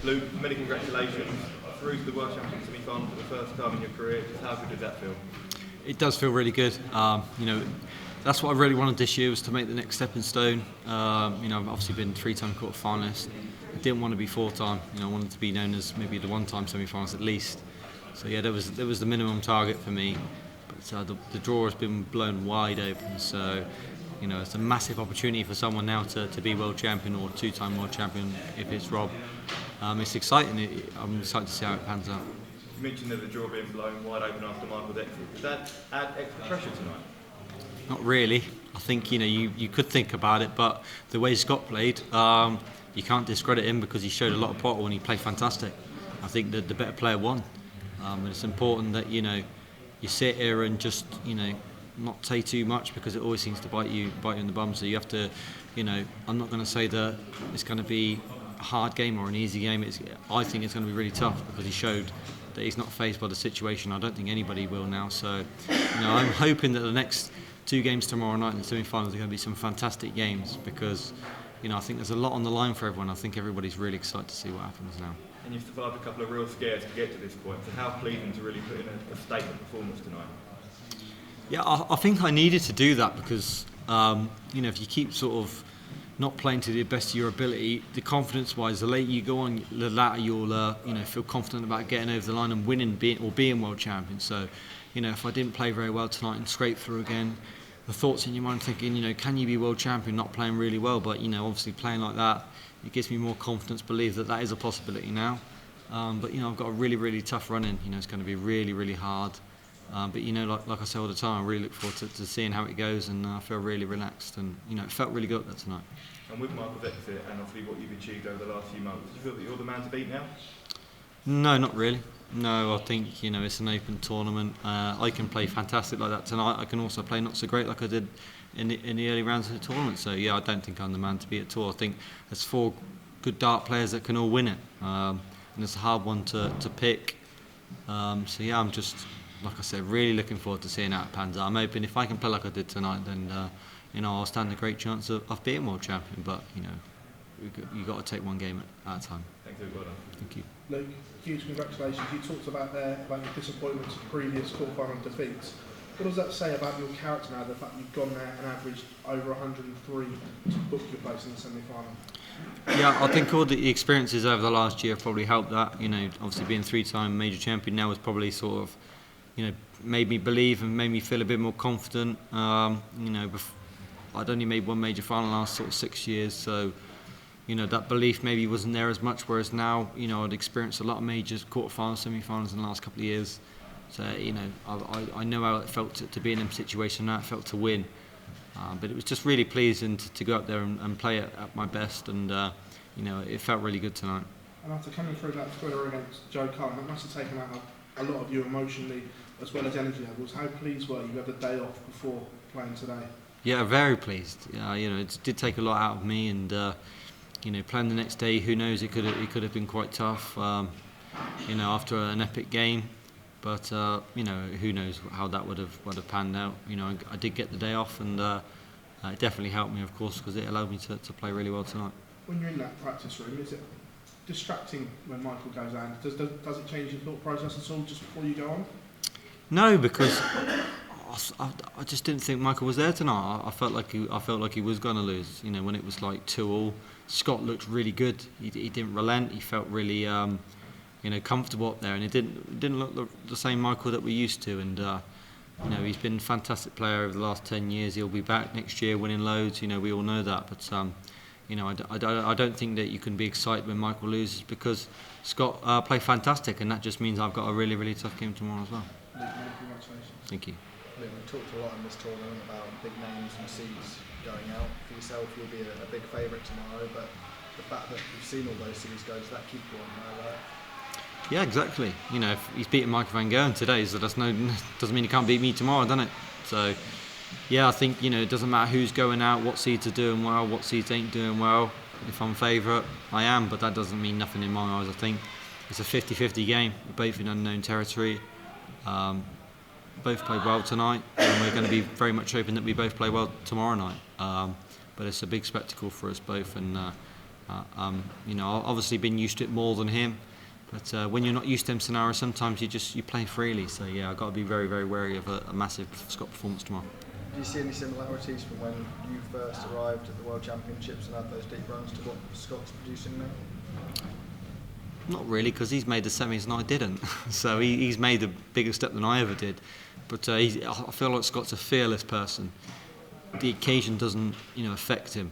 Luke, many congratulations. Through to the World Championship semi-final for the first time in your career. Just how good did that feel? It does feel really good. That's what I really wanted this year, was to make the next stepping stone. I've obviously been 3-time quarter finalist. I didn't want to be 4-time. I wanted to be known as maybe the 1-time semi-finalist at least. So yeah, there was the minimum target for me. But the draw has been blown wide open. So it's a massive opportunity for someone now to be world champion or 2-time world champion if it's Rob. It's exciting. I'm excited to see how it pans out. You mentioned that the draw being blown wide open after Michael's exit. Does that add extra pressure tonight? Not really. I think you could think about it, but the way Scott played, you can't discredit him because he showed a lot of pottle and he played fantastic. I think that the better player won. And it's important that you sit here and just not say too much, because it always seems to bite you in the bum. So you have to, I'm not going to say that it's going to be a hard game or an easy game. I think it's going to be really tough because he showed that he's not fazed by the situation. I don't think anybody will now. So I'm hoping that the next 2 games tomorrow night in the semi-finals are going to be some fantastic games, because I think there's a lot on the line for everyone. I think everybody's really excited to see what happens now. And you've survived a couple of real scares to get to this point. So how pleasing to really put in a statement performance tonight? Yeah, I think I needed to do that because if you keep sort of not playing to the best of your ability, the confidence-wise, the later you go on, the latter you'll feel confident about getting over the line and winning, being world champion. So, if I didn't play very well tonight and scrape through again, the thoughts in your mind thinking, can you be world champion not playing really well? But obviously playing like that, it gives me more confidence, believe that is a possibility now. But I've got a really, really tough run in. It's going to be really, really hard. But like I say all the time, I really look forward to seeing how it goes, and I feel really relaxed, and it felt really good that tonight. And with Michael's exit and obviously what you've achieved over the last few months, do you feel that you're the man to beat now? No, not really. No, I think it's an open tournament. I can play fantastic like that tonight. I can also play not so great like I did in the early rounds of the tournament. So yeah, I don't think I'm the man to beat at all. I think there's 4 good dart players that can all win it, and it's a hard one to pick. So yeah, I'm just, like I said, really looking forward to seeing how it pans out. I'm hoping if I can play like I did tonight, then I'll stand a great chance of being world champion. But you've got to take one game at a time. Thank you, well done. Thank you. Luke, huge congratulations. You talked about your disappointments of previous quarterfinal defeats. What does that say about your character now, the fact you've gone there and averaged over 103 to book your place in the semi-final? Yeah, I think all the experiences over the last year have probably helped that. Obviously being 3-time major champion now has probably sort of, made me believe and made me feel a bit more confident. I'd only made 1 major final last sort of 6 years, so that belief maybe wasn't there as much. Whereas now, I'd experienced a lot of majors, quarterfinals, semi-finals in the last couple of years. So I know how it felt to be in a situation, how it felt to win. But it was just really pleasing to go up there and play at my best, and it felt really good tonight. And after coming through that thriller against Joe Cullen, that must have taken out a lot of you emotionally as well as energy levels. How pleased were you had the day off before playing today? Yeah, very pleased. It did take a lot out of me, and playing the next day, who knows? It could have been quite tough. After an epic game. But who knows how that would have panned out. I did get the day off, and it definitely helped me, of course, because it allowed me to play really well tonight. When you're in that practice room, is it distracting when Michael goes out? Does it change your thought process at all just before you go on? No, because I just didn't think Michael was there tonight. I felt like he was going to lose. When it was like 2-2, Scott looked really good. He didn't relent. He felt really comfortable up there, and it didn't look the same Michael that we're used to. And he's been a fantastic player over the last 10 years. He'll be back next year winning loads. We all know that. But I don't think that you can be excited when Michael loses, because Scott played fantastic, and that just means I've got a really, really tough game tomorrow as well. Congratulations. Thank you. We've talked a lot in this tournament about big names and seeds going out. For yourself, you'll be a big favourite tomorrow, but the fact that you've seen all those seeds go, does that keep you on high alert? Yeah, exactly. If he's beating Michael van Gerwen today, so doesn't mean he can't beat me tomorrow, doesn't it? So, yeah, I think it doesn't matter who's going out, what seeds are doing well, what seeds ain't doing well. If I'm favourite, I am, but that doesn't mean nothing in my eyes. I think it's a 50-50 game. We're both in unknown territory. Both played well tonight, and we're going to be very much hoping that we both play well tomorrow night. But it's a big spectacle for us both, and You know, I've obviously been used to it more than him, but when you're not used to them scenarios, sometimes you play freely. So yeah, I've got to be very, very wary of a massive Scott performance tomorrow. Do you see any similarities from when you first arrived at the World Championships and had those deep runs to what Scott's producing now? Not really, because he's made the semis and I didn't. So he's made a bigger step than I ever did. But I feel like Scott's a fearless person. The occasion doesn't, affect him.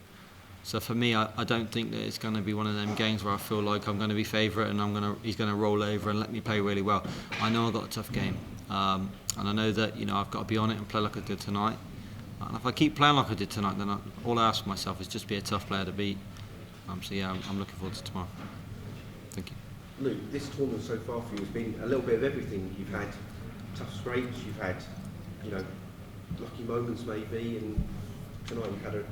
So for me, I don't think that it's going to be one of them games where I feel like I'm going to be favourite and he's going to roll over and let me play really well. I know I've got a tough game, and I know that I've got to be on it and play like I did tonight. And if I keep playing like I did tonight, then all I ask myself is just be a tough player to beat. So yeah, I'm looking forward to tomorrow. Thank you. Luke, this tournament so far for you has been a little bit of everything. You've had tough scrapes, you've had, lucky moments maybe, and tonight you've had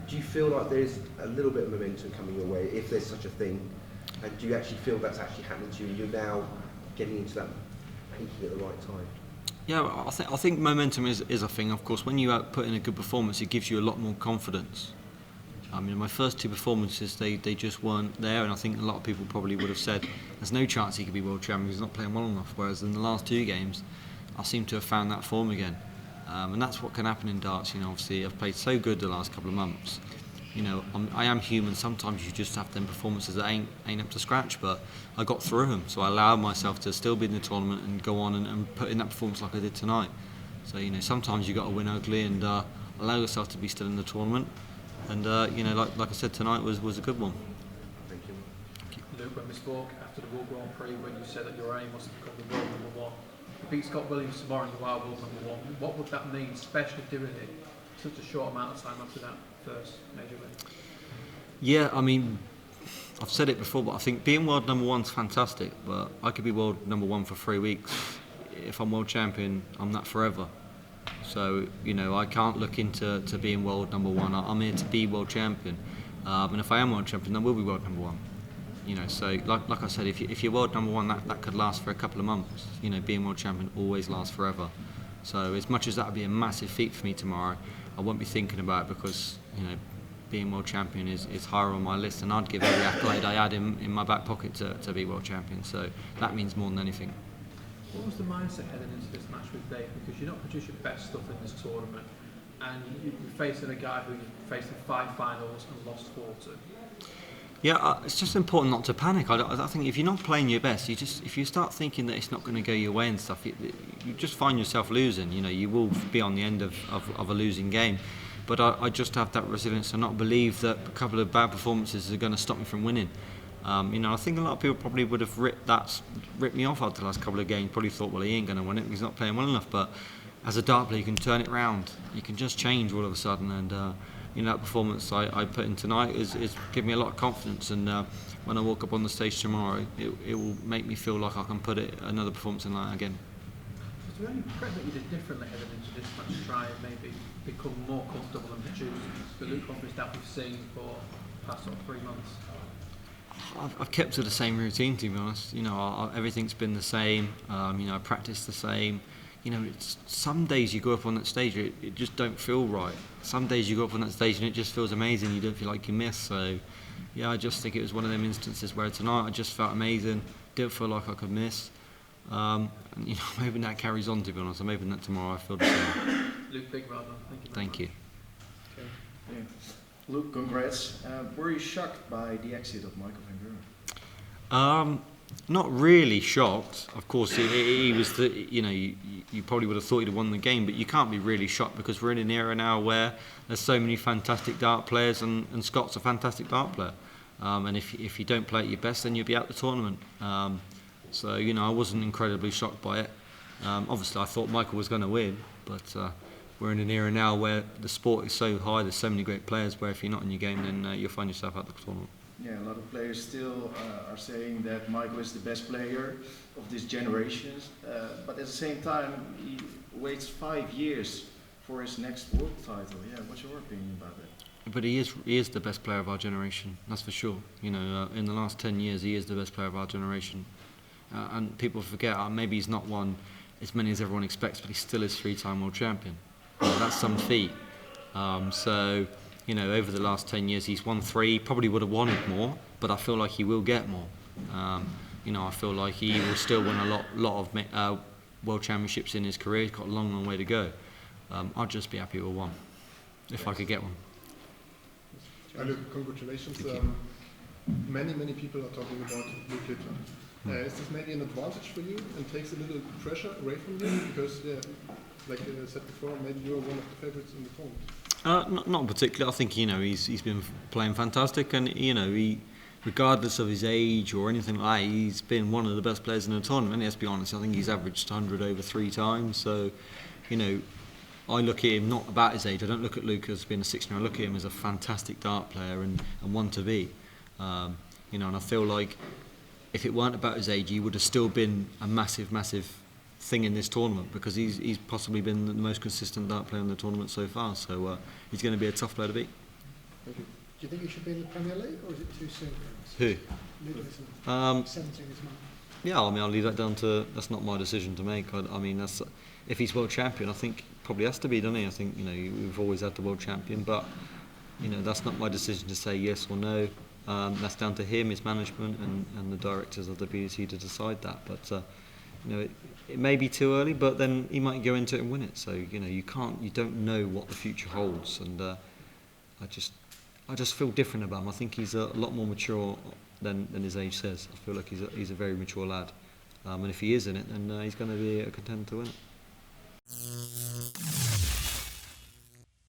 do you feel like there's a little bit of momentum coming your way, if there's such a thing? And do you actually feel that's actually happening to you? You're now getting into that peaking at the right time? Yeah, I think momentum is a thing. Of course, when you put in a good performance, it gives you a lot more confidence. I mean, my first two performances, they just weren't there, and I think a lot of people probably would have said there's no chance he could be world champion, he's not playing well enough. Whereas in the last two games, I seem to have found that form again. And that's what can happen in darts. Obviously I've played so good the last couple of months. I am human. Sometimes you just have them performances that ain't up to scratch, but I got through them. So I allowed myself to still be in the tournament and go on and put in that performance like I did tonight. So sometimes you got to win ugly and allow yourself to be still in the tournament. And like I said, tonight was a good one. Thank you. Luke, when we spoke after the World Grand Prix, when you said that your aim was to become the world number one, you beat Scott Williams tomorrow and you are world number one. What would that mean, especially doing it such a short amount of time after that first major win? Yeah, I mean, I've said it before, but I think being world number one's fantastic. But I could be world number one for 3 weeks. If I'm world champion, I'm that forever. So I can't look into being world number one. I'm here to be world champion, and if I am world champion, I will be world number one. So like I said, if you're world number one, that could last for a couple of months. Being world champion always lasts forever. So as much as that would be a massive feat for me tomorrow, I won't be thinking about it because being world champion is higher on my list, and I'd give every accolade I had in my back pocket to be world champion. So that means more than anything. What was the mindset heading into this match with Dave? Because you're not producing your best stuff in this tournament, and you're facing a guy who you faced in 5 finals and lost 4 to. Yeah, it's just important not to panic. I think if you're not playing your best, if you start thinking that it's not going to go your way and stuff, you just find yourself losing. You will be on the end of a losing game. But I just have that resilience to not believe that a couple of bad performances are going to stop me from winning. I think a lot of people probably would have ripped me off after the last couple of games. Probably thought, well, he ain't going to win it because he's not playing well enough. But as a dart player, you can turn it round. You can just change all of a sudden. And that performance I put in tonight is giving me a lot of confidence. And when I walk up on the stage tomorrow, it will make me feel like I can put another performance in line again. Is there any prep that you did differently heading into this match to try and maybe become more comfortable and produce the Luke Humphries that we've seen for the past 3 months? I've kept to the same routine, to be honest. Everything's been the same. I practice the same. Some days you go up on that stage, it just don't feel right. Some days you go up on that stage and it just feels amazing. You don't feel like you missed. So, yeah, I just think it was one of them instances where tonight I just felt amazing. Didn't feel like I could miss. And I'm hoping that carries on. To be honest, I'm hoping that tomorrow I feel the same. Luke, big well done. Thank you. Thank you. Okay. Yeah. Luke, congrats. Were you shocked by the exit of Michael van Gerwen? Not really shocked. Of course, he was the. You probably would have thought he'd have won the game, but you can't be really shocked because we're in an era now where there's so many fantastic dart players, and Scott's a fantastic dart player. And if you don't play at your best, then you'll be out of the tournament. So I wasn't incredibly shocked by it. Obviously, I thought Michael was going to win, but we're in an era now where the sport is so high. There's so many great players. Where if you're not in your game, then you'll find yourself out of the tournament. Yeah, a lot of players still are saying that Michael is the best player of this generation, but at the same time he waits 5 years for his next world title. Yeah, what's your opinion about that? But he is the best player of our generation, that's for sure. In the last 10 years he is the best player of our generation. And people forget, maybe he's not won as many as everyone expects, but he still is 3-time world champion. That's some feat. So you know, over the last 10 years, he's won 3. Probably would have wanted more, but I feel like he will get more. You know, I feel like he will still win a lot of world championships in his career. He's got a long way to go. I'd just be happy with 1, if I could get 1. Luke, congratulations. Thank you. Many people are talking about Luke Humphries. Is this maybe an advantage for you and takes a little pressure away from you? Because, like I said before, maybe you're one of the favourites in the tournament. Not particularly. I think, you know, he's been playing fantastic, and you know, regardless of his age or anything like that, he's been one of the best players in the tournament. Let's be honest, I think he's averaged 100 over 3 times. So, you know, I look at him not about his age. I don't look at Luke as being a 16-year-old. I look at him as a fantastic dart player and one to be. You know, and I feel like if it weren't about his age, he would have still been a massive thing in this tournament, because he's possibly been the most consistent dart player in the tournament so far. So he's going to be a tough player to beat. Thank you. Do you think he should be in the Premier League, or is it too soon for him? Who? Luke Humphries, 17 this month. Yeah, I mean, I'll leave that down to. That's not my decision to make. I mean, that's if he's world champion, I think probably has to be, doesn't he? I think, you know, we've always had the world champion, but you know, that's not my decision to say yes or no. That's down to him, his management, and the directors of the BDC to decide that. But you know, it may be too early, but then he might go into it and win it. So you know, you don't know what the future holds, and I just feel different about him. I think he's a lot more mature than his age says. I feel like he's a very mature lad, and if he is in it, then he's going to be a contender to win it.